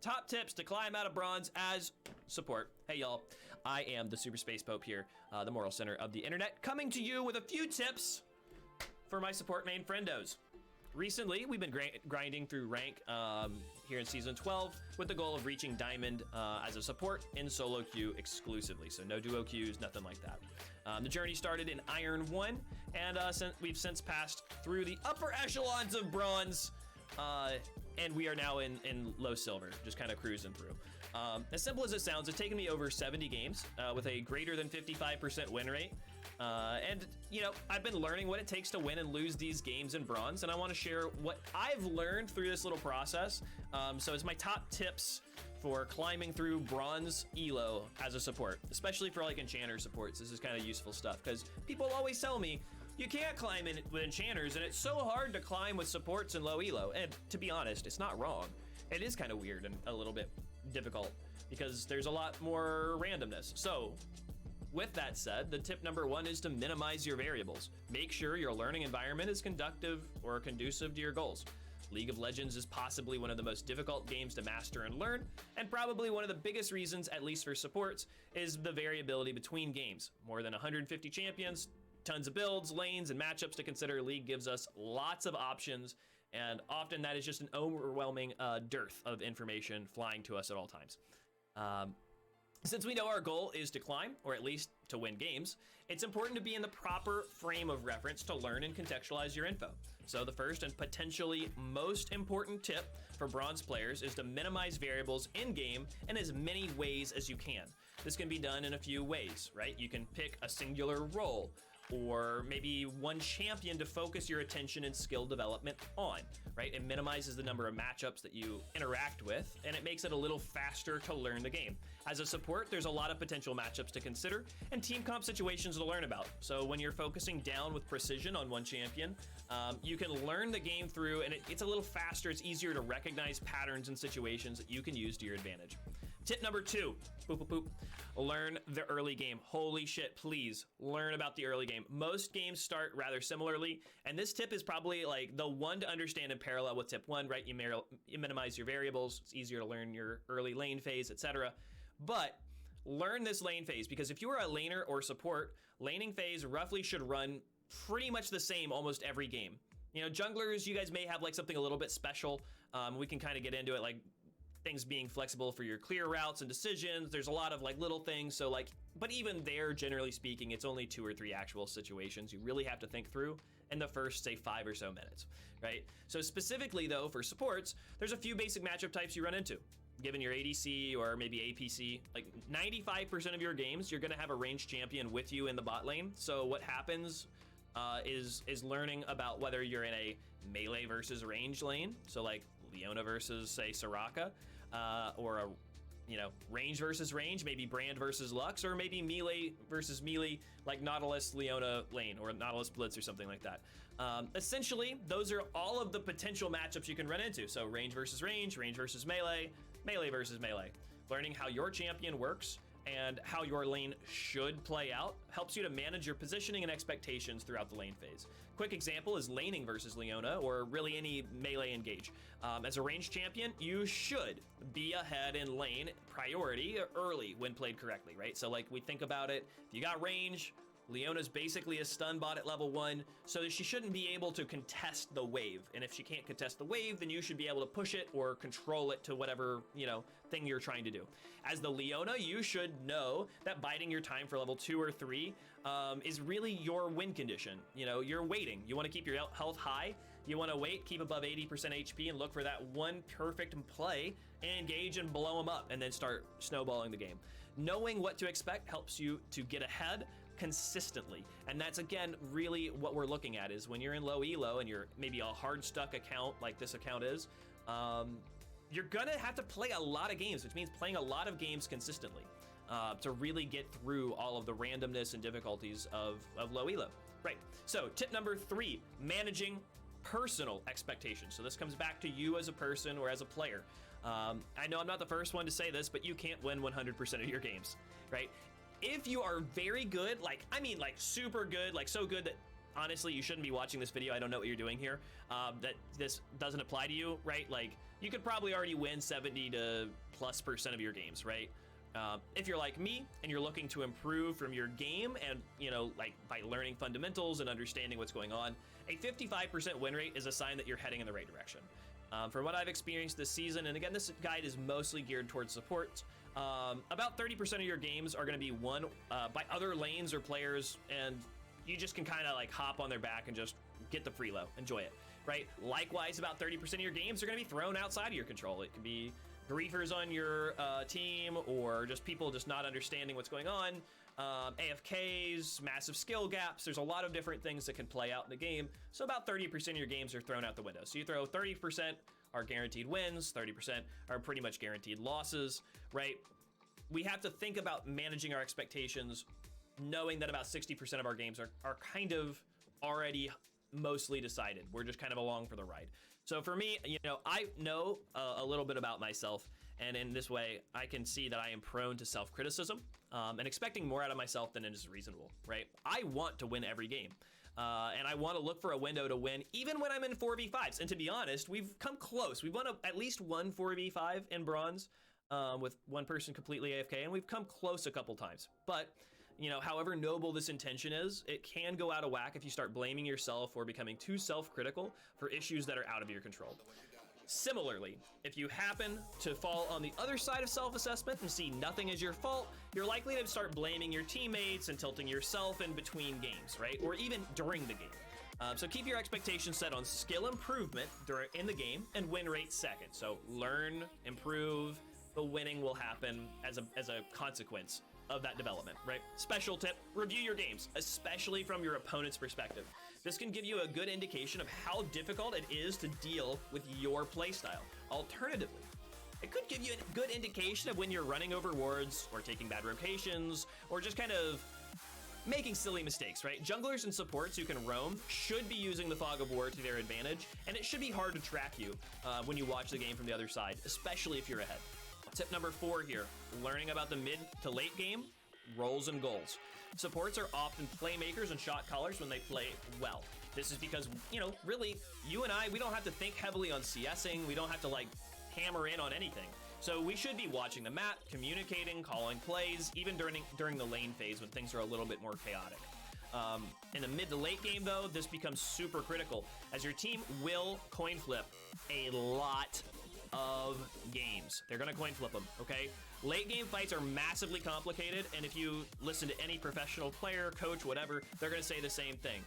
Top tips to climb out of bronze as support. Hey y'all, I am the Super Space Pope here, the moral center of the internet, coming to you with a few tips for my support main friendos. Recently, we've been grinding through rank here in Season 12 with the goal of reaching Diamond as a support in solo queue exclusively. So no duo queues, nothing like that. The journey started in Iron 1, and we've since passed through the upper echelons of Bronze, and we are now in low silver, just kind of cruising through. As simple as it sounds, it's taken me over 70 games with a greater than 55% win rate. And, you know, I've been learning what it takes to win and lose these games in bronze, and I want to share what I've learned through this little process. So it's my top tips for climbing through Bronze ELO as a support, especially for like enchanter supports. This is kind of useful stuff because people always tell me, you can't climb in with enchanters, and it's so hard to climb with supports in low elo. And to be honest, it's not wrong. It is kind of weird and a little bit difficult because there's a lot more randomness. So with that said, the tip number one is to minimize your variables. Make sure your learning environment is conducive or conducive to your goals. League of Legends is possibly one of the most difficult games to master and learn, and probably one of the biggest reasons, at least for supports, is the variability between games. More than 150 champions, tons of builds, lanes, and matchups to consider. League gives us lots of options, and often that is just an overwhelming dearth of information flying to us at all times. Since we know our goal is to climb, or at least to win games, it's important to be in the proper frame of reference to learn and contextualize your info. So the first and potentially most important tip for bronze players is to minimize variables in-game in as many ways as you can. This can be done in a few ways, right? You can pick a singular role, or maybe one champion to focus your attention and skill development on, right? It minimizes the number of matchups that you interact with, and it makes it a little faster to learn the game. As a support, there's a lot of potential matchups to consider and team comp situations to learn about. So when you're focusing down with precision on one champion, you can learn the game through, and it's a little faster. It's easier to recognize patterns and situations that you can use to your advantage. Tip number two, boop, boop, boop. Learn the early game. Holy shit, please learn about the early game. Most games start rather similarly, and this tip is probably like the one to understand in parallel with tip one, right? You minimize your variables. It's easier to learn your early lane phase, etc. But learn this lane phase, because if you are a laner or support, laning phase roughly should run pretty much the same almost every game. You know, junglers, you guys may have like something a little bit special. We can kind of get into it, like things being flexible for your clear routes and decisions. There's a lot of like little things. So like, but even there, generally speaking, it's only 2 or 3 actual situations you really have to think through in the first, say, 5 or so minutes, right? So specifically though, for supports, there's a few basic matchup types you run into. Given your ADC or maybe APC, like 95% of your games, you're gonna have a ranged champion with you in the bot lane. So what happens is learning about whether you're in a melee versus range lane, so like Leona versus, say, Soraka, or a, you know, range versus range, maybe Brand versus Lux, or maybe melee versus melee, like Nautilus Leona lane, or Nautilus Blitz or something like that. Essentially, those are all of the potential matchups you can run into. So range versus range versus melee, melee versus melee. Learning how your champion works and how your lane should play out helps you to manage your positioning and expectations throughout the lane phase. Quick example is laning versus Leona, or really any melee engage. As a ranged champion, you should be ahead in lane priority early when played correctly, right? So like we think about it, if you got range, Leona's basically a stun bot at level 1, so that she shouldn't be able to contest the wave. And if she can't contest the wave, then you should be able to push it or control it to whatever, you know, thing you're trying to do. As the Leona, you should know that biding your time for level 2 or 3 is really your win condition. You know, you're waiting. You want to keep your health high. You want to wait, keep above 80% HP, and look for that one perfect play, and engage and blow them up, and then start snowballing the game. Knowing what to expect helps you to get ahead consistently, and that's again really what we're looking at. Is when you're in low elo and you're maybe a hard stuck account like this account is, you're gonna have to play a lot of games, which means playing a lot of games consistently to really get through all of the randomness and difficulties of low elo. Right, so tip number 3, managing personal expectations. So this comes back to you as a person or as a player. I know I'm not the first one to say this, but you can't win 100% of your games, right? If you are very good, like, I mean, like super good, like so good that honestly you shouldn't be watching this video, I don't know what you're doing here, that this doesn't apply to you, right? Like, you could probably already win 70 to plus% of your games, right? If you're like me and you're looking to improve from your game and, you know, like by learning fundamentals and understanding what's going on, a 55% win rate is a sign that you're heading in the right direction. From what I've experienced this season, and again, this guide is mostly geared towards support, about 30% of your games are going to be won by other lanes or players, and you just can kind of like hop on their back and just get the freelo, enjoy it, right? Likewise, about 30% of your games are going to be thrown outside of your control. It could be griefers on your team, or just people just not understanding what's going on, AFKs, massive skill gaps. There's a lot of different things that can play out in the game. So about 30% of your games are thrown out the window. So you throw 30% are guaranteed wins, 30% are pretty much guaranteed losses, right? We have to think about managing our expectations, knowing that about 60% of our games are kind of already mostly decided. We're just kind of along for the ride. So for me, you know, I know a little bit about myself, and in this way, I can see that I am prone to self-criticism and expecting more out of myself than is reasonable, right? I want to win every game, and I want to look for a window to win, even when I'm in 4v5s. And to be honest, we've come close. We've won at least one 4v5 in Bronze with one person completely AFK, and we've come close a couple times. But you know, however noble this intention is, it can go out of whack if you start blaming yourself or becoming too self-critical for issues that are out of your control. Similarly, if you happen to fall on the other side of self-assessment and see nothing as your fault, you're likely to start blaming your teammates and tilting yourself in between games, right? Or even during the game. So keep your expectations set on skill improvement in the game and win rate second. So learn, improve, the winning will happen as a consequence of that development, right? Special tip, review your games, especially from your opponent's perspective. This can give you a good indication of how difficult it is to deal with your playstyle. Alternatively, it could give you a good indication of when you're running over wards or taking bad rotations or just kind of making silly mistakes, right? Junglers and supports who can roam should be using the Fog of War to their advantage, and it should be hard to track you when you watch the game from the other side, especially if you're ahead. Tip number 4 here, learning about the mid to late game, roles and goals. Supports are often playmakers and shot callers when they play well. This is because, you know, really, you and I, we don't have to think heavily on CSing. We don't have to like hammer in on anything. So we should be watching the map, communicating, calling plays, even during the lane phase when things are a little bit more chaotic. In the mid to late game though, this becomes super critical as your team will coin flip a lot of games. They're gonna coin flip them, okay? Late game fights are massively complicated, and if you listen to any professional player, coach, whatever, they're gonna say the same thing.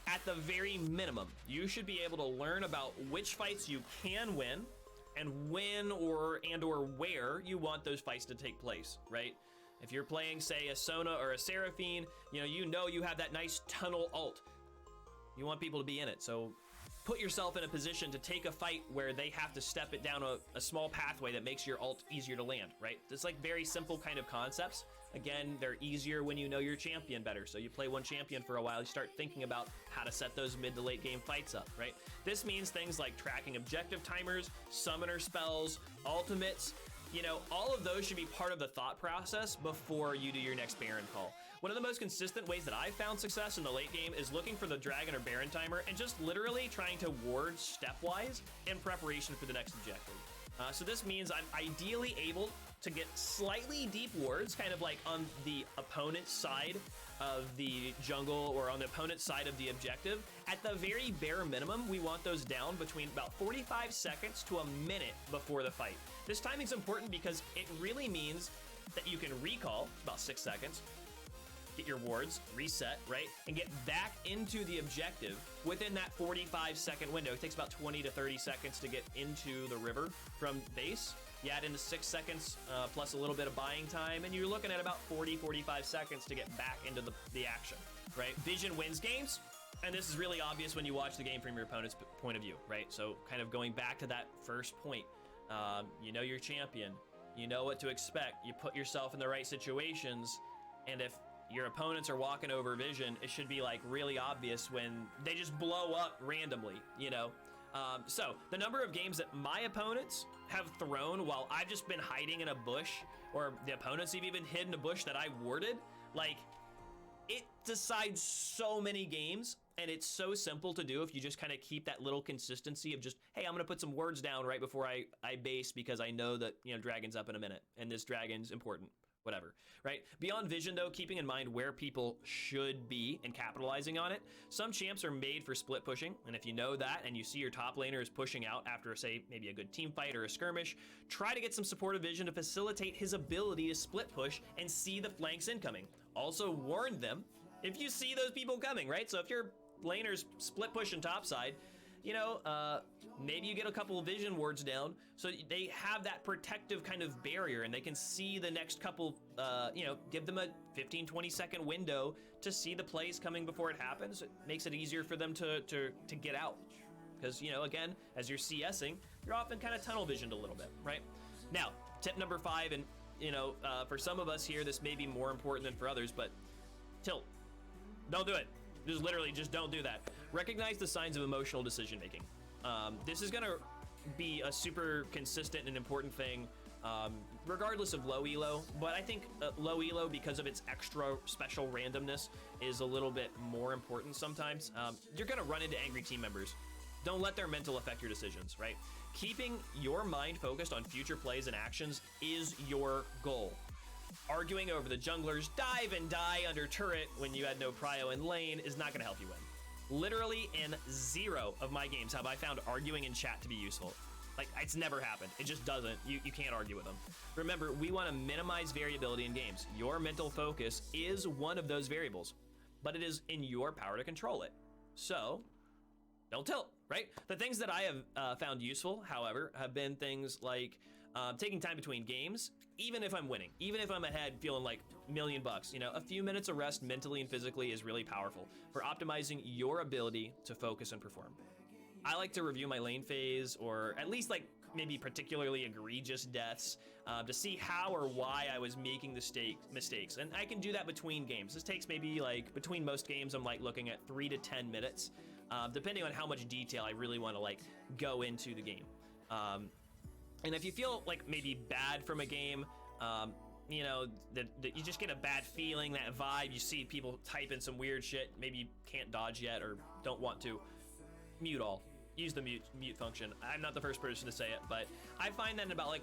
At the very minimum, you should be able to learn about which fights you can win and when or where you want those fights to take place, right? If you're playing, say, a Sona or a Seraphine, you know you have that nice tunnel ult. You want people to be in it, so put yourself in a position to take a fight where they have to step it down a small pathway that makes your ult easier to land, right? It's like very simple kind of concepts. Again, they're easier when you know your champion better. So you play one champion for a while, you start thinking about how to set those mid to late game fights up, right? This means things like tracking objective timers, summoner spells, ultimates, all of those should be part of the thought process before you do your next Baron call. One of the most consistent ways that I've found success in the late game is looking for the Dragon or Baron timer and just literally trying to ward stepwise in preparation for the next objective. So this means I'm ideally able to get slightly deep wards, kind of like on the opponent's side of the jungle or on the opponent's side of the objective. At the very bare minimum, we want those down between about 45 seconds to a minute before the fight. This timing's important because it really means that you can recall, about 6 seconds, get your wards, reset, right? And get back into the objective within that 45-second window. It takes about 20 to 30 seconds to get into the river from base. You add in the 6 seconds plus a little bit of buying time, and you're looking at about 40-45 seconds to get back into the action, right? Vision wins games, and this is really obvious when you watch the game from your opponent's point of view, right? So kind of going back to that first point, you know your champion, you know what to expect, you put yourself in the right situations, and if your opponents are walking over vision, it should be like really obvious when they just blow up randomly, So the number of games that my opponents have thrown while I've just been hiding in a bush, or the opponents have even hidden a bush that I warded, like, it decides so many games, and it's so simple to do if you just kind of keep that little consistency of just, hey, I'm gonna put some words down right before I base because I know that, you know, dragon's up in a minute and this dragon's important, whatever, right? Beyond vision though, keeping in mind where people should be and capitalizing on it. Some champs are made for split pushing, and if you know that and you see your top laner is pushing out after, say, maybe a good team fight or a skirmish, try to get some supportive vision to facilitate his ability to split push and see the flanks incoming. Also warn them if you see those people coming, right? So if your laner's split pushing topside, you know, maybe you get a couple of vision wards down so they have that protective kind of barrier and they can see the next couple, you know, give them a 15-20 second window to see the plays coming before it happens. It makes it easier for them to get out. Because, you know, again, as you're CSing, you're often kind of tunnel visioned a little bit, right? Now, tip number 5, and, you know, for some of us here, this may be more important than for others, but tilt. Don't do it. Just literally, just don't do that. Recognize the signs of emotional decision making. This is gonna be a super consistent and important thing, regardless of low elo. But I think low elo, because of its extra special randomness, is a little bit more important sometimes. You're gonna run into angry team members. Don't let their mental affect your decisions, right? Keeping your mind focused on future plays and actions is your goal. Arguing over the jungler's dive and die under turret when you had no prio in lane is not gonna help you win. Literally in 0 of my games have I found arguing in chat to be useful. Like, it's never happened. It just doesn't. You can't argue with them. Remember, we want to minimize variability in games. Your mental focus is one of those variables, but it is in your power to control it. So, don't tilt, right? The things that I have found useful, however, have been things like taking time between games, even if I'm winning, even if I'm ahead feeling like $1,000,000, you know, a few minutes of rest mentally and physically is really powerful for optimizing your ability to focus and perform. I like to review my lane phase, or at least like maybe particularly egregious deaths, to see how or why I was making the mistakes. And I can do that between games. This takes maybe like, between most games, I'm like looking at 3 to 10 minutes, depending on how much detail I really want to like go into the game. And if you feel like maybe bad from a game, you know, that you just get a bad feeling, that vibe, you see people typing some weird shit, maybe you can't dodge yet or don't want to, mute all. Use the mute function. I'm not the first person to say it, but I find that in about like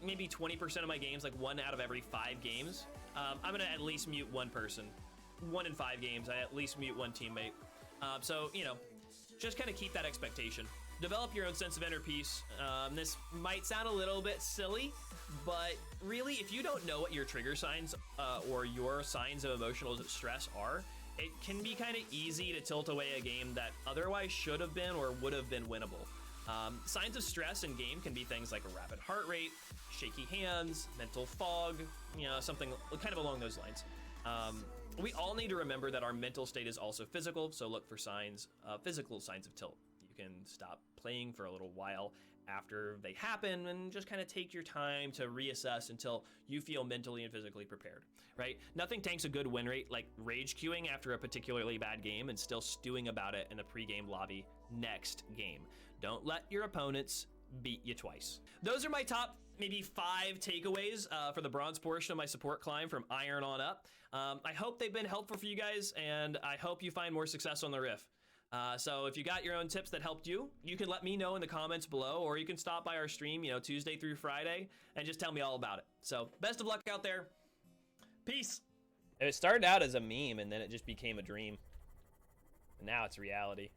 maybe 20% of my games, like 1 out of every 5 games, I'm gonna at least mute one person. 1 in 5 games, I at least mute one teammate. So, you know, just kind of keep that expectation. Develop your own sense of inner peace. This might sound a little bit silly, but really, if you don't know what your trigger signs or your signs of emotional stress are, it can be kind of easy to tilt away a game that otherwise should have been or would have been winnable. Signs of stress in game can be things like a rapid heart rate, shaky hands, mental fog, you know, something kind of along those lines. We all need to remember that our mental state is also physical, so look for signs, physical signs of tilt. You can stop playing for a little while after they happen and just kind of take your time to reassess until you feel mentally and physically prepared, right? Nothing tanks a good win rate like rage queuing after a particularly bad game and still stewing about it in the pregame lobby next game. Don't let your opponents beat you twice. Those are my top maybe 5 takeaways for the bronze portion of my support climb from iron on up. I hope they've been helpful for you guys, and I hope you find more success on the Riff. So if you got your own tips that helped you, you can let me know in the comments below, or you can stop by our stream, you know, Tuesday through Friday, and just tell me all about it. So best of luck out there. Peace. It started out as a meme, and then it just became a dream. And now it's reality.